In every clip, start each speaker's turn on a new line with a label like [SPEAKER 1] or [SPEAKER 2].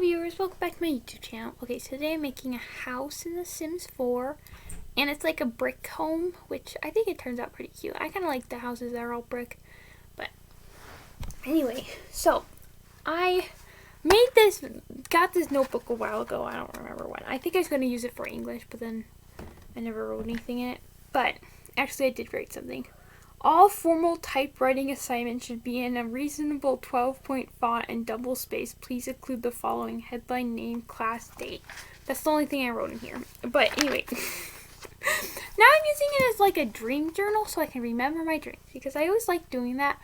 [SPEAKER 1] viewers, welcome back to my YouTube channel. Okay, so today I'm making a house in The Sims 4, and it's like a brick home, which I think it turns out pretty cute. I kind of like the houses that are all brick, but anyway, so I got this notebook a while ago. I don't remember when. I think I was going to use it for English, but then I never wrote anything in it. But actually I did write something. All formal typewriting assignments should be in a reasonable 12-point font and double space. Please include the following: headline, name, class, date. That's the only thing I wrote in here. But anyway, now I'm using it as like a dream journal so I can remember my dreams, because I always like doing that.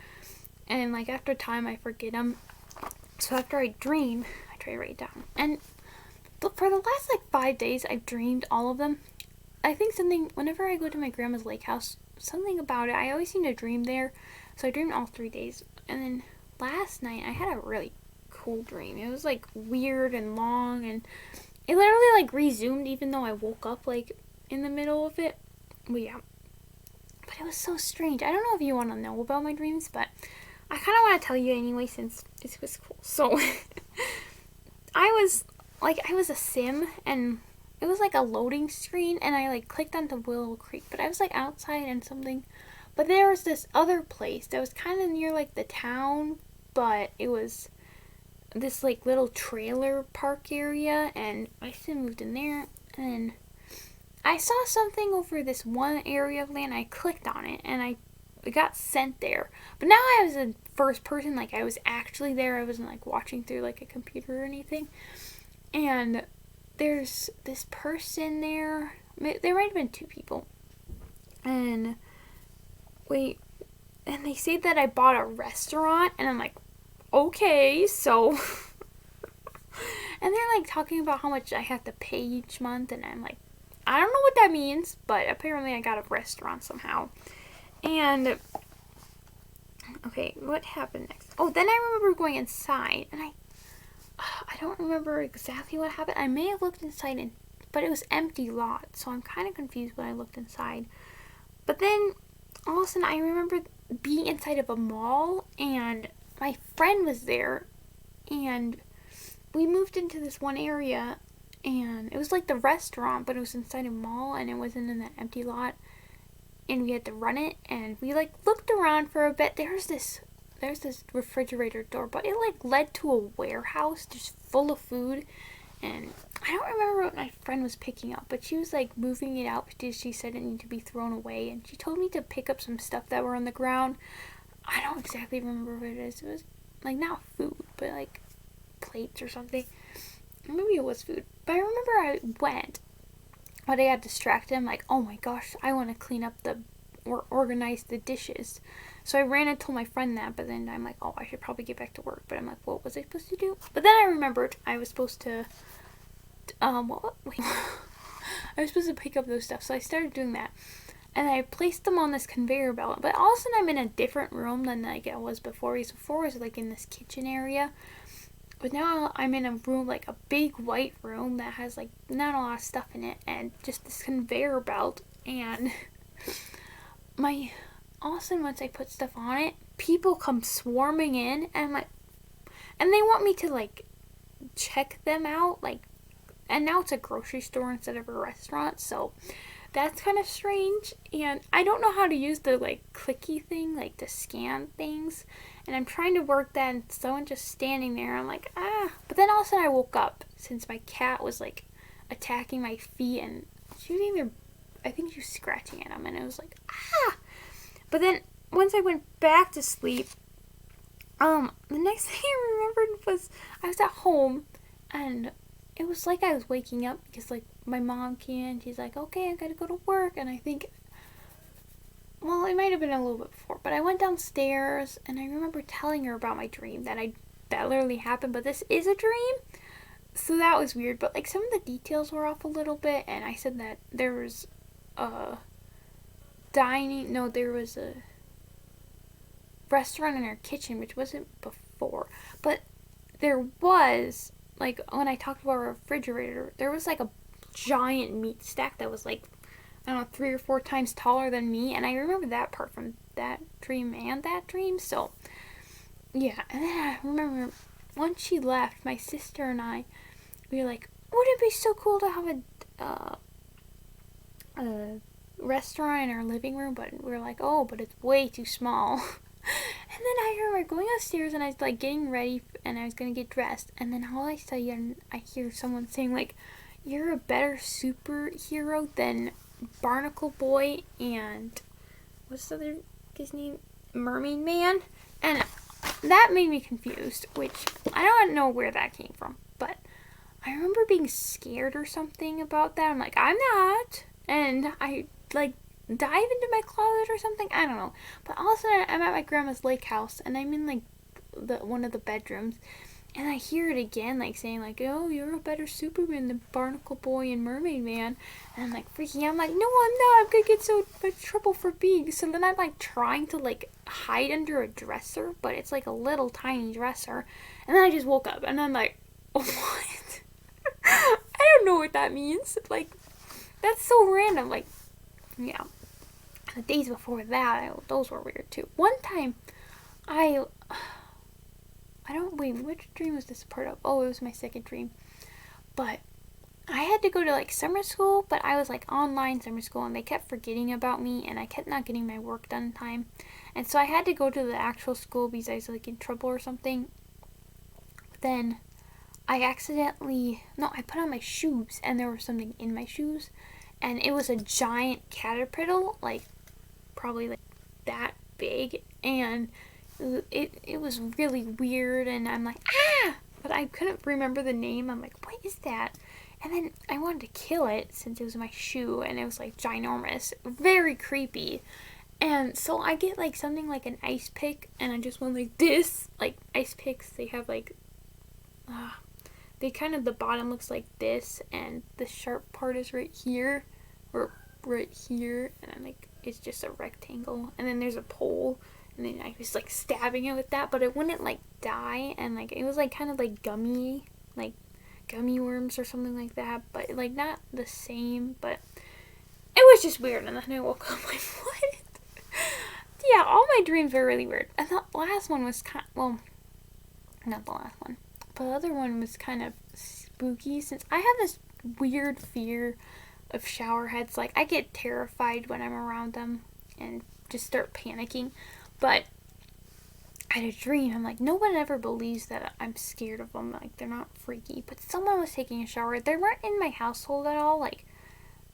[SPEAKER 1] And like after time I forget them. So after I dream, I try to write it down. And for the last like 5 days, I've dreamed all of them. I think whenever I go to my grandma's lake house, something about it, I always seem to dream there. So I dreamed all 3 days. And then last night, I had a really cool dream. It was like weird and long, and it literally like resumed even though I woke up like in the middle of it. But yeah. But it was so strange. I don't know if you want to know about my dreams, but I kind of want to tell you anyway since it was cool. So I was a sim, and it was like a loading screen, and I like clicked onto Willow Creek, but I was like outside and something. But there was this other place that was kind of near like the town, but it was this like little trailer park area, and I still moved in there, and I saw something over this one area of land. I clicked on it, and I got sent there. But now I was in first person, like I was actually there. I wasn't like watching through like a computer or anything. And there's this person there. There might have been 2 people. And they say that I bought a restaurant, and I'm like, okay, so and they're like talking about how much I have to pay each month, and I'm like, I don't know what that means, but apparently I got a restaurant somehow. And okay, what happened next? Oh, then I remember going inside, and I don't remember exactly what happened. I may have looked inside, but it was empty lot, so I'm kind of confused when I looked inside. But then all of a sudden I remember being inside of a mall, and my friend was there, and we moved into this one area, and it was like the restaurant, but it was inside a mall, and it wasn't in that empty lot. And we had to run it, and we like looked around for a bit. There's this refrigerator door, but it like led to a warehouse just full of food, and I don't remember what my friend was picking up, but she was like moving it out because she said it needed to be thrown away, and she told me to pick up some stuff that were on the ground. I don't exactly remember what it is. It was like not food, but like plates or something. Maybe it was food, but I remember I went. But I got distracted. I'm like, oh my gosh, I want to clean up or organize the dishes. So I ran and told my friend that, but then I'm like, oh, I should probably get back to work. But I'm like, what was I supposed to do? But then I remembered I was supposed to, I was supposed to pick up those stuff. So I started doing that. And I placed them on this conveyor belt. But all of a sudden I'm in a different room than like I was before. Because before I was like in this kitchen area. But now I'm in a room, like a big white room that has like not a lot of stuff in it, and just this conveyor belt. And all of a sudden once I put stuff on it, people come swarming in, and and they want me to like check them out, like, and now it's a grocery store instead of a restaurant, so that's kind of strange. And I don't know how to use the like clicky thing, like to scan things. And I'm trying to work that, and someone just standing there. I'm like, ah. But then all of a sudden I woke up since my cat was like attacking my feet, and she was I think she was scratching at them, and it was like, ah. But then once I went back to sleep, the next thing I remembered was I was at home, and it was like I was waking up because like my mom came in. She's like, okay, I gotta go to work. And I think, well, it might have been a little bit before, but I went downstairs, and I remember telling her about my dream that literally happened, but this is a dream. So that was weird, but like some of the details were off a little bit, and I said that there was a restaurant in our kitchen, which wasn't before, but there was, like, when I talked about a refrigerator, there was like a giant meat stack that was like, I don't know, 3 or 4 times taller than me, and I remember that part from that dream and that dream. So yeah. And then I remember once she left, my sister and I, we were like, wouldn't it be so cool to have a restaurant in our living room? But we were like, oh, but it's way too small. And then I remember going upstairs and I was like getting ready and I was gonna get dressed, and then all I say and I hear someone saying like, you're a better superhero than Barnacle Boy and what's the other his name? Mermaid Man. And that made me confused, which I don't know where that came from, but I remember being scared or something about that. I'm like, I'm not. And I like dive into my closet or something. I don't know. But all of a sudden I'm at my grandma's lake house and I'm in like one of the bedrooms. And I hear it again, like saying like, oh, you're a better Superman than Barnacle Boy and Mermaid Man. And I'm like freaking out. I'm like, no, I'm not. I'm going to get so much trouble for being. So then I'm like trying to like hide under a dresser, but it's like a little tiny dresser. And then I just woke up and I'm like, what? I don't know what that means. Like, that's so random. Like, yeah. The days before that, those were weird too. One time, which dream was this part of? Oh, it was my second dream. But I had to go to like summer school, but I was like online summer school and they kept forgetting about me and I kept not getting my work done in time. And so I had to go to the actual school because I was like in trouble or something. But then I put on my shoes and there was something in my shoes and it was a giant caterpillar, like probably like that big, and it was really weird and I'm like, ah, but I couldn't remember the name. I'm like, what is that? And then I wanted to kill it since it was my shoe and it was like ginormous, very creepy. And so I get like something like an ice pick and I just went like this. Like ice picks, they have like the bottom looks like this and the sharp part is right here or right here, and I'm like, it's just a rectangle and then there's a pole. And then I was like stabbing it with that, but it wouldn't like die, and like it was like kind of like gummy worms or something like that, but like not the same, but it was just weird. And then I woke up like, what? Yeah, all my dreams were really weird. And the last one was not the last one, but the other one was kind of spooky since I have this weird fear of shower heads. Like I get terrified when I'm around them and just start panicking. But I had a dream. I'm like, no one ever believes that I'm scared of them. Like, they're not freaky. But someone was taking a shower. They weren't in my household at all. Like,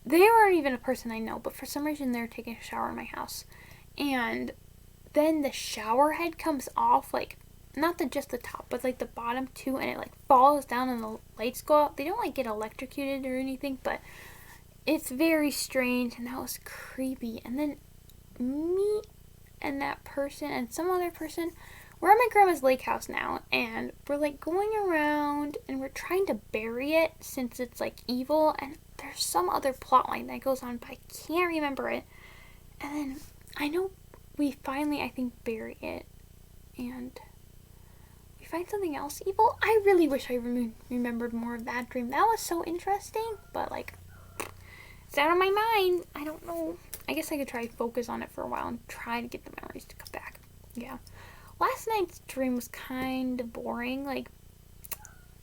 [SPEAKER 1] they weren't even a person I know. But for some reason, they were taking a shower in my house. And then the shower head comes off. Like, not just the top, but like the bottom too. And it like falls down and the lights go out. They don't like get electrocuted or anything. But it's very strange. And that was creepy. And then me and that person and some other person, we're at my grandma's lake house now, and we're like going around and we're trying to bury it since it's like evil, and there's some other plot line that goes on, but I can't remember it. And then I know we finally, I think, bury it and we find something else evil. I really wish I remembered more of that dream. That was so interesting, but like it's out of my mind. I don't know. I guess I could try to focus on it for a while and try to get the memories to come back. Yeah. Last night's dream was kind of boring. Like,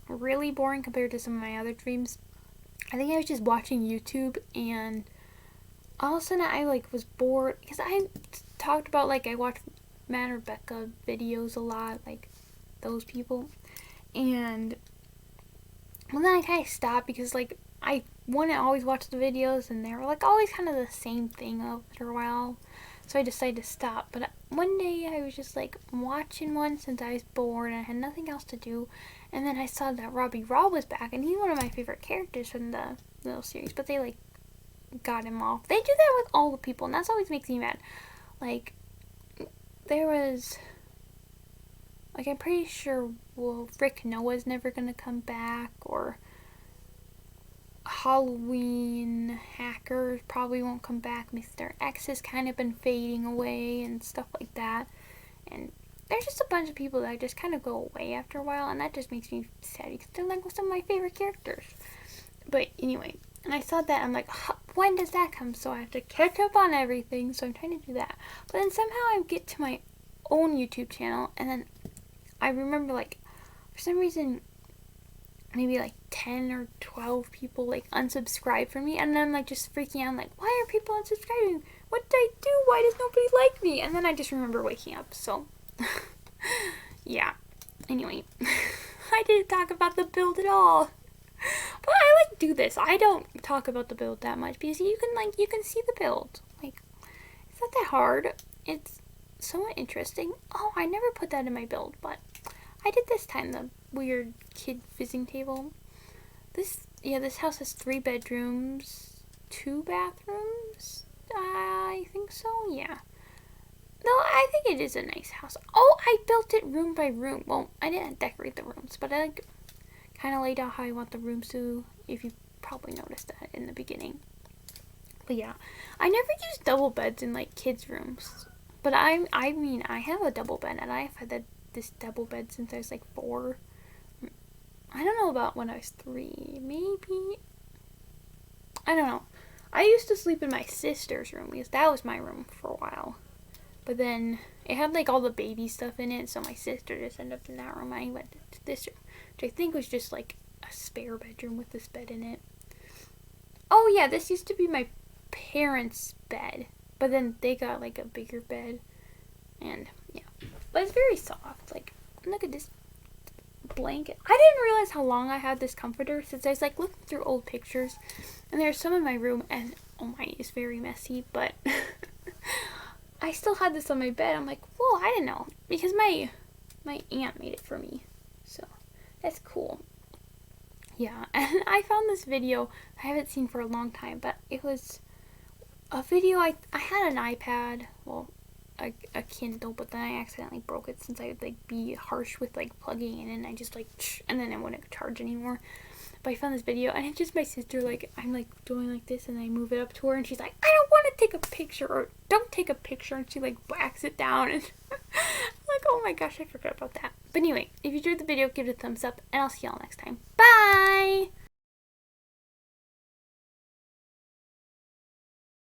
[SPEAKER 1] really boring compared to some of my other dreams. I think I was just watching YouTube and all of a sudden I like was bored. Because I talked about like I watch Matt and Rebecca videos a lot. Like, those people. And well, then I kind of stopped because like I wouldn't always watch the videos and they were like always kind of the same thing after a while, so I decided to stop. But one day I was just like watching one since I was bored and I had nothing else to do, and then I saw that Robbie Rob was back, and he's one of my favorite characters from the little series, but they like got him off. They do that with all the people and that's always makes me mad. Like there was like I'm pretty sure Rick Noah's never gonna come back, or Halloween Hackers probably won't come back. Mr. X has kind of been fading away and stuff like that. And there's just a bunch of people that just kind of go away after a while, and that just makes me sad because they're like some of my favorite characters. But anyway, and I saw that, I'm like, when does that come? So I have to catch up on everything, so I'm trying to do that. But then somehow I get to my own YouTube channel, and then I remember like for some reason, maybe like 10 or 12 people like unsubscribe from me, and then I'm like just freaking out, like, why are people unsubscribing? What did I do? Why does nobody like me? And then I just remember waking up. So yeah, anyway. I didn't talk about the build at all, but I like do this. I don't talk about the build that much because you can see the build. Like, it's not that hard. It's somewhat interesting. Oh, I never put that in my build, but I did this time, the weird kid fizzing table. This house has 3 bedrooms, 2 bathrooms. I think so, yeah. No, I think it is a nice house. Oh, I built it room by room. Well, I didn't decorate the rooms, but I like kind of laid out how I want the rooms to, if you probably noticed that in the beginning. But yeah, I never used double beds in like kids' rooms. But I mean, I have a double bed, and I've had this double bed since I was like 4. I don't know about when I was 3. Maybe. I don't know. I used to sleep in my sister's room because that was my room for a while. But then it had like all the baby stuff in it, so my sister just ended up in that room. I went to this room, which I think was just like a spare bedroom with this bed in it. Oh yeah, this used to be my parents' bed, but then they got like a bigger bed, and yeah. But it's very soft. Like, look at this blanket. I didn't realize how long I had this comforter since I was like looking through old pictures, and there's some in my room, and oh my, it's very messy, but I still had this on my bed. I'm like, whoa, I didn't know, because my aunt made it for me, so that's cool. Yeah, and I found this video I haven't seen for a long time, but it was a video. I had an iPad, well, a Kindle, but then I accidentally broke it since I would like be harsh with like plugging it in, and I just like, and then it wouldn't charge anymore. But I found this video, and it's just my sister, like, I'm like doing like this, and I move it up to her, and she's like, I don't want to take a picture, or don't take a picture, and she like whacks it down, and I'm like, oh my gosh, I forgot about that. But anyway, if you enjoyed the video, give it a thumbs up, and I'll see y'all next time. Bye!